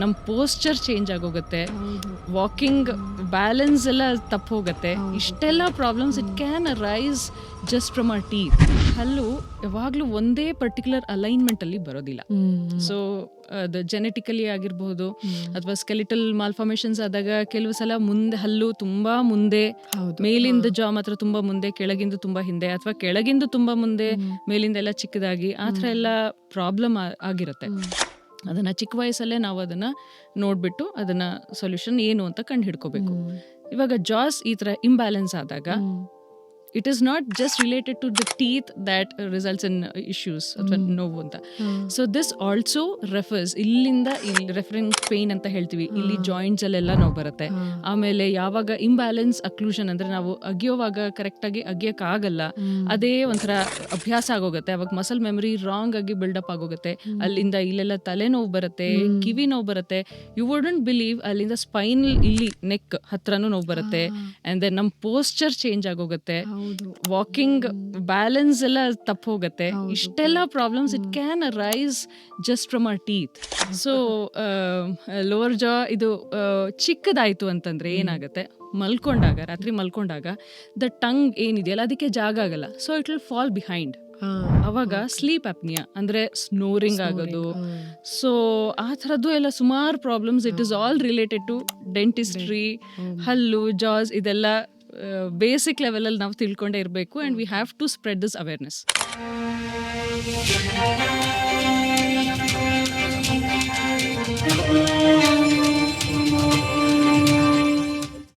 ನಮ್ಮ posture change ಆಗೋಗುತ್ತೆ, ಹೌದು. ವಾಕಿಂಗ್ ಬ್ಯಾಲೆನ್ಸ್ ಎಲ್ಲ ತಪ್ಪು ಹೋಗುತ್ತೆ. ಹೌದು. ಇಷ್ಟೆಲ್ಲ problems it can arise just from our teeth. ಹಲ್ಲು ಯಾವಾಗಲೂ ಒಂದೇ ಪರ್ಟಿಕ್ಯುಲರ್ ಅಲೈನ್ಮೆಂಟಲ್ಲಿ ಬರೋದಿಲ್ಲ. ಸೊ ಅದು ಜೆನೆಟಿಕಲಿ ಆಗಿರ್ಬೋದು ಅಥವಾ ಸ್ಕೆಲಿಟಲ್ ಮಾಲ್ಫಾರ್ಮೇಷನ್ಸ್ ಆದಾಗ ಕೆಲವು ಸಲ ಮುಂದೆ ಹಲ್ಲು ತುಂಬಾ ಮುಂದೆ, ಹೌದು. ಮೇಲಿಂದ ಜಾ ಮಾತ್ರ ತುಂಬಾ ಮುಂದೆ, ಕೆಳಗಿಂದು ತುಂಬಾ ಹಿಂದೆ, ಅಥವಾ ಕೆಳಗಿಂದು ತುಂಬಾ ಮುಂದೆ, ಮೇಲಿಂದ ಎಲ್ಲ ಚಿಕ್ಕದಾಗಿ, ಆ ಥರ ಎಲ್ಲ ಪ್ರಾಬ್ಲಮ್ ಆಗಿರುತ್ತೆ. ಅದನ್ನ ಚಿಕ್ಕ ವಯಸ್ಸಲ್ಲೇ ನಾವು ಅದನ್ನ ನೋಡ್ಬಿಟ್ಟು ಅದನ್ನ ಸೊಲ್ಯೂಷನ್ ಏನು ಅಂತ ಕಂಡು ಹಿಡ್ಕೋಬೇಕು. ಇವಾಗ ಜಾಸ್ ಈ ಥರ ಇಂಬ್ಯಾಲೆನ್ಸ್ ಆದಾಗ it is not just related to the teeth that results in issues ಅಥವಾ ನೋವು ಅಂತ. ಸೊ ದಿಸ್ ಆಲ್ಸೋ ರೆಫರ್ಸ್ ಇಲ್ಲಿಂದ ಇಲ್ಲಿ ರೆಫರಿಂಗ್ ಪೇನ್ ಅಂತ ಹೇಳ್ತೀವಿ, ಇಲ್ಲಿ ಜಾಯಿಂಟ್ಸ್ ಅಲ್ಲೆಲ್ಲ ನೋವು ಬರುತ್ತೆ. ಆಮೇಲೆ ಯಾವಾಗ ಇಂಬ್ಯಾಲೆನ್ಸ್ ಅಕ್ಲೂಷನ್ ಅಂದ್ರೆ ನಾವು ಅಗಿಯೋವಾಗ ಕರೆಕ್ಟಾಗಿ ಅಗಿಯೋಕ್ಕಾಗಲ್ಲ, ಅದೇ ಒಂಥರ ಅಭ್ಯಾಸ ಆಗೋಗುತ್ತೆ, ಅವಾಗ ಮಸಲ್ ಮೆಮರಿ ರಾಂಗ್ ಆಗಿ ಬಿಲ್ಡಪ್ ಆಗೋಗುತ್ತೆ. ಅಲ್ಲಿಂದ ಇಲ್ಲೆಲ್ಲ ತಲೆನೋವು ಬರುತ್ತೆ, ಕಿವಿ ನೋವು ಬರುತ್ತೆ. ಯು ವುಡಂಟ್ ಬಿಲೀವ್, ಅಲ್ಲಿಂದ ಸ್ಪೈನ್ ಇಲ್ಲಿ ನೆಕ್ ಹತ್ರನೂ ನೋವು ಬರುತ್ತೆ. ಅಂಡ್ ದೆನ್ ನಮ್ಮ ಪೋಸ್ಚರ್ ಚೇಂಜ್ ಆಗೋಗುತ್ತೆ, ವಾಕಿಂಗ್ ಬ್ಯಾಲೆನ್ಸ್ ಎಲ್ಲ ತಪ್ಪು ಹೋಗುತ್ತೆ. ಇಷ್ಟೆಲ್ಲ problems it can arise just from our teeth. So lower jaw ಇದು ಚಿಕ್ಕದಾಯ್ತು ಅಂತಂದ್ರೆ ಏನಾಗುತ್ತೆ, ಮಲ್ಕೊಂಡಾಗ, ರಾತ್ರಿ ಮಲ್ಕೊಂಡಾಗ ದ ಟಂಗ್ ಏನಿದೆಯಲ್ಲ ಅದಕ್ಕೆ ಜಾಗ ಆಗಲ್ಲ. So it will fall behind. ಅವಾಗ ಸ್ಲೀಪ್ ಅಪ್ನಿಯಾ ಅಂದ್ರೆ ಸ್ನೋರಿಂಗ್ ಆಗೋದು. ಸೊ ಆ ಥರದ್ದು ಎಲ್ಲ ಸುಮಾರು problems. It is all related to dentistry, ಹಲ್ಲು, ಜಾಸ್, ಇದೆಲ್ಲ ಬೇಸಿಕ್ ಲೆವೆಲಲ್ಲಿ ನಾವು ತಿಳ್ಕೊಂಡೇ ಇರಬೇಕು. And we have to spread this awareness.